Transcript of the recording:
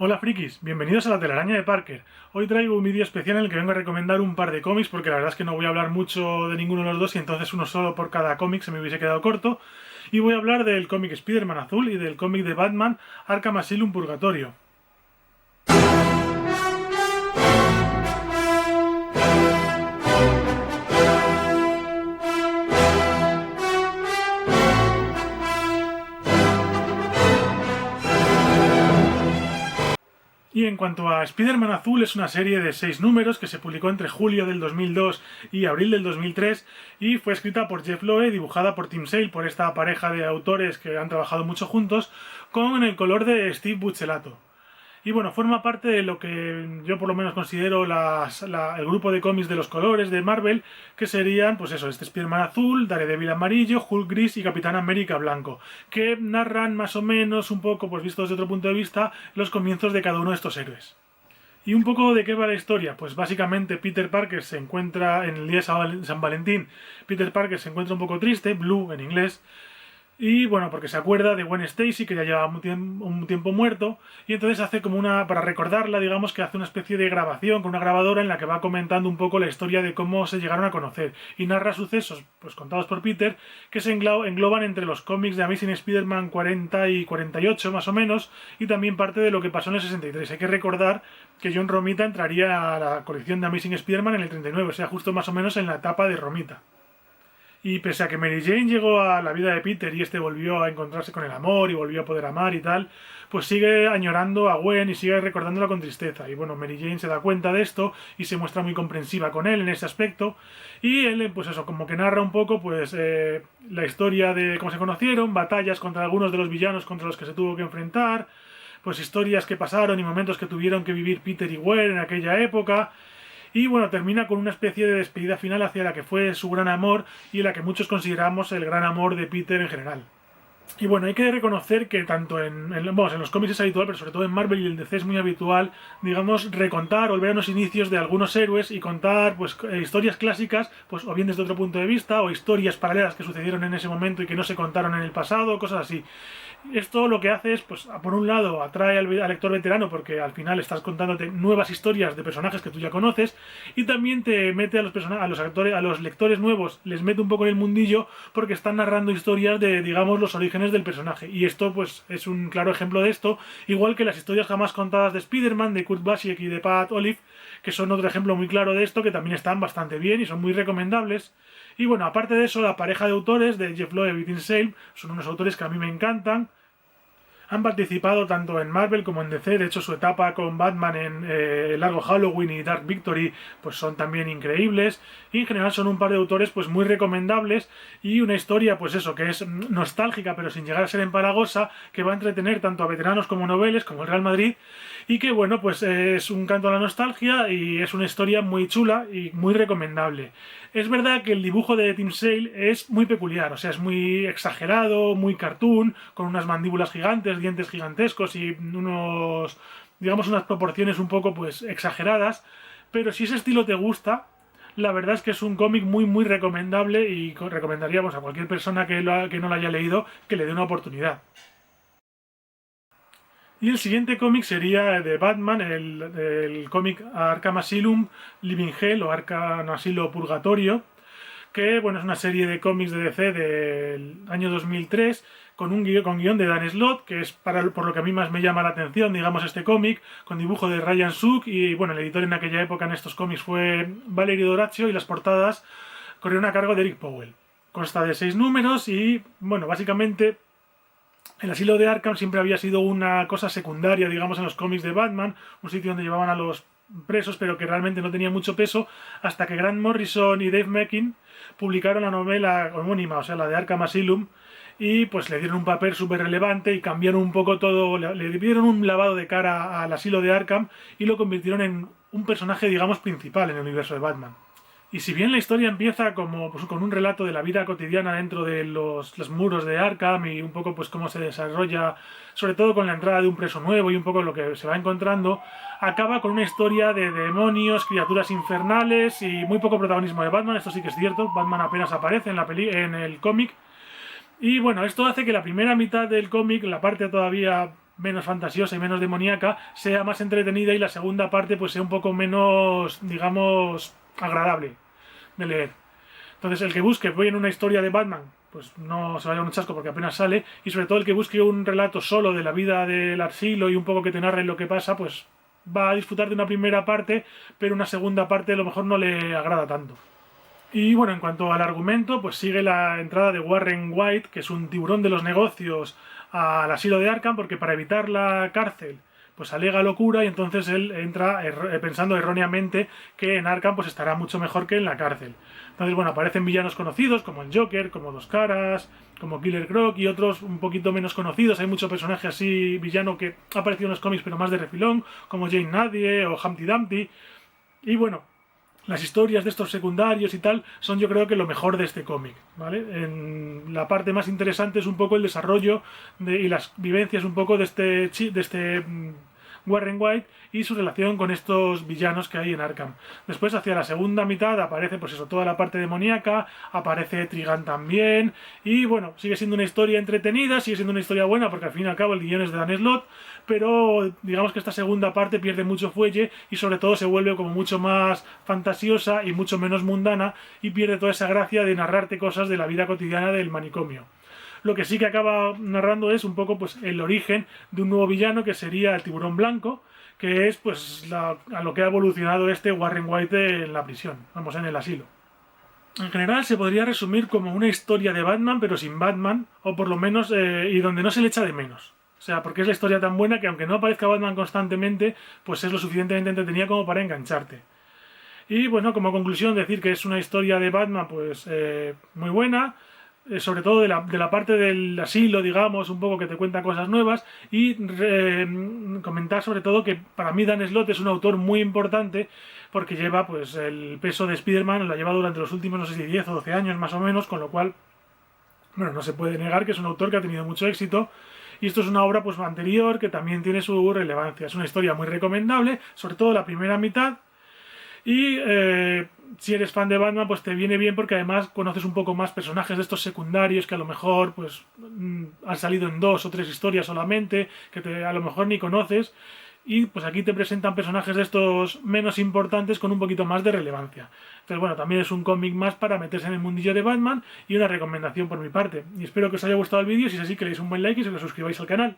Hola frikis, bienvenidos a la telaraña de Parker. Hoy traigo un vídeo especial en el que vengo a recomendar un par de cómics porque la verdad es que no voy a hablar mucho de ninguno de los dos y entonces uno solo por cada cómic se me hubiese quedado corto. Y voy a hablar del cómic Spider-Man Azul y del cómic de Batman Arkham Asylum Purgatorio. Y en cuanto a Spider-Man Azul, es una serie de 6 números que se publicó entre julio del 2002 y abril del 2003 y fue escrita por Jeff Loeb, dibujada por Tim Sale, por esta pareja de autores que han trabajado mucho juntos, con el color de Steve Buccellati. Y bueno, forma parte de lo que yo por lo menos considero el grupo de cómics de los colores de Marvel, que serían, pues eso, este Spider-Man azul, Daredevil amarillo, Hulk gris y Capitán América blanco, que narran más o menos, un poco, pues visto desde otro punto de vista, los comienzos de cada uno de estos héroes. ¿Y un poco de qué va la historia? Pues básicamente Peter Parker se encuentra, en el día de San Valentín, Peter Parker se encuentra un poco triste, Blue en inglés, y bueno, porque se acuerda de Gwen Stacy, que ya lleva un tiempo muerto, y entonces hace como para recordarla, digamos que hace una especie de grabación con una grabadora en la que va comentando un poco la historia de cómo se llegaron a conocer, y narra sucesos, pues contados por Peter, que se engloban entre los cómics de Amazing Spider-Man 40 y 48 más o menos, y también parte de lo que pasó en el 63. Hay que recordar que John Romita entraría a la colección de Amazing Spider-Man en el 39, o sea, justo más o menos en la etapa de Romita. Y pese a que Mary Jane llegó a la vida de Peter y este volvió a encontrarse con el amor y volvió a poder amar y tal, pues sigue añorando a Gwen y sigue recordándola con tristeza. Y bueno, Mary Jane se da cuenta de esto y se muestra muy comprensiva con él en ese aspecto. Y él, pues eso, como que narra un poco pues la historia de cómo se conocieron, batallas contra algunos de los villanos contra los que se tuvo que enfrentar, pues historias que pasaron y momentos que tuvieron que vivir Peter y Gwen en aquella época. Y bueno, termina con una especie de despedida final hacia la que fue su gran amor y la que muchos consideramos el gran amor de Peter en general. Y bueno, hay que reconocer que tanto en los cómics es habitual, pero sobre todo en Marvel y el DC es muy habitual, digamos, recontar, volver a los inicios de algunos héroes y contar pues historias clásicas, pues o bien desde otro punto de vista, o historias paralelas que sucedieron en ese momento y que no se contaron en el pasado, cosas así. Esto lo que hace es, pues, por un lado, atrae al lector veterano porque al final estás contándote nuevas historias de personajes que tú ya conoces y también te mete a los lectores nuevos, les mete un poco en el mundillo porque están narrando historias de, digamos, los orígenes del personaje. Y esto, pues, es un claro ejemplo de esto, igual que las historias jamás contadas de Spider-Man, de Kurt Busiek y de Pat Olive, que son otro ejemplo muy claro de esto, que también están bastante bien y son muy recomendables. Y bueno, aparte de eso, la pareja de autores de Jeff Loeb y Tim Sale son unos autores que a mí me encantan. Han participado tanto en Marvel como en DC, de hecho su etapa con Batman en Largo Halloween y Dark Victory pues son también increíbles y en general son un par de autores pues muy recomendables y una historia pues eso que es nostálgica pero sin llegar a ser empalagosa, que va a entretener tanto a veteranos como noveles como el Real Madrid y que bueno pues es un canto a la nostalgia y es una historia muy chula y muy recomendable. Es verdad que el dibujo de Tim Sale es muy peculiar, o sea, es muy exagerado, muy cartoon, con unas mandíbulas gigantes, dientes gigantescos y digamos, unas proporciones un poco, pues, exageradas. Pero si ese estilo te gusta, la verdad es que es un cómic muy, muy recomendable y recomendaríamos a cualquier persona que no lo haya leído que le dé una oportunidad. Y el siguiente cómic sería de Batman, el cómic Arkham Asylum Living Hell o Arkham Asilo Purgatorio, que bueno, es una serie de cómics de DC del año 2003 con guión de Dan Slott, que es por lo que a mí más me llama la atención, digamos, este cómic, con dibujo de Ryan Sook y bueno, el editor en aquella época en estos cómics fue Valerio Doraccio y las portadas corrieron a cargo de Eric Powell. Consta de 6 números y bueno, básicamente el asilo de Arkham siempre había sido una cosa secundaria, digamos, en los cómics de Batman, un sitio donde llevaban a los presos, pero que realmente no tenía mucho peso, hasta que Grant Morrison y Dave Meckin publicaron la novela homónima, o sea, la de Arkham Asylum, y pues le dieron un papel súper relevante y cambiaron un poco todo, le dieron un lavado de cara al asilo de Arkham y lo convirtieron en un personaje, digamos, principal en el universo de Batman. Y si bien la historia empieza como pues, con un relato de la vida cotidiana dentro de los muros de Arkham y un poco pues cómo se desarrolla, sobre todo con la entrada de un preso nuevo y un poco lo que se va encontrando, acaba con una historia de demonios, criaturas infernales y muy poco protagonismo de Batman. Esto sí que es cierto, Batman apenas aparece en el cómic. Y bueno, esto hace que la primera mitad del cómic, la parte todavía menos fantasiosa y menos demoníaca, sea más entretenida y la segunda parte pues sea un poco menos, digamos, agradable de leer. Entonces el que busque voy en una historia de Batman, pues no se vaya a un chasco porque apenas sale, y sobre todo el que busque un relato solo de la vida del asilo y un poco que te narre lo que pasa, pues va a disfrutar de una primera parte, pero una segunda parte a lo mejor no le agrada tanto. Y bueno, en cuanto al argumento, pues sigue la entrada de Warren White, que es un tiburón de los negocios, al asilo de Arkham, porque para evitar la cárcel, pues alega locura y entonces él entra pensando erróneamente que en Arkham pues estará mucho mejor que en la cárcel. Entonces, bueno, aparecen villanos conocidos como el Joker, como Dos Caras, como Killer Croc y otros un poquito menos conocidos. Hay muchos personajes así villano que ha aparecido en los cómics pero más de refilón, como Jane Nadie o Humpty Dumpty. Y bueno, las historias de estos secundarios y tal son yo creo que lo mejor de este cómic, ¿vale? En la parte más interesante es un poco el desarrollo y las vivencias un poco de este Warren White y su relación con estos villanos que hay en Arkham. Después, hacia la segunda mitad, aparece pues eso, toda la parte demoníaca, aparece Trigan también, y bueno, sigue siendo una historia entretenida, sigue siendo una historia buena, porque al fin y al cabo el guion es de Dan Slott, pero digamos que esta segunda parte pierde mucho fuelle y sobre todo se vuelve como mucho más fantasiosa y mucho menos mundana y pierde toda esa gracia de narrarte cosas de la vida cotidiana del manicomio. Lo que sí que acaba narrando es un poco pues el origen de un nuevo villano que sería el Tiburón Blanco, que es pues a lo que ha evolucionado este Warren White en la prisión, vamos, en el asilo. En general se podría resumir como una historia de Batman, pero sin Batman, o por lo menos, y donde no se le echa de menos. O sea, porque es la historia tan buena que aunque no aparezca Batman constantemente, pues es lo suficientemente entretenida como para engancharte. Y bueno, como conclusión decir que es una historia de Batman pues muy buena, sobre todo de la parte del asilo, digamos, un poco que te cuenta cosas nuevas, y comentar sobre todo que para mí Dan Slott es un autor muy importante porque lleva pues el peso de Spider-Man, lo ha llevado durante los últimos, no sé si 10 o 12 años más o menos, con lo cual, bueno, no se puede negar que es un autor que ha tenido mucho éxito. Y esto es una obra pues anterior que también tiene su relevancia. Es una historia muy recomendable, sobre todo la primera mitad. Y si eres fan de Batman, pues te viene bien porque además conoces un poco más personajes de estos secundarios que a lo mejor pues han salido en 2 o 3 historias solamente, que a lo mejor ni conoces. Y pues aquí te presentan personajes de estos menos importantes con un poquito más de relevancia. Entonces bueno, también es un cómic más para meterse en el mundillo de Batman y una recomendación por mi parte. Y espero que os haya gustado el vídeo, si es así que le deis un buen like y se lo suscribáis al canal.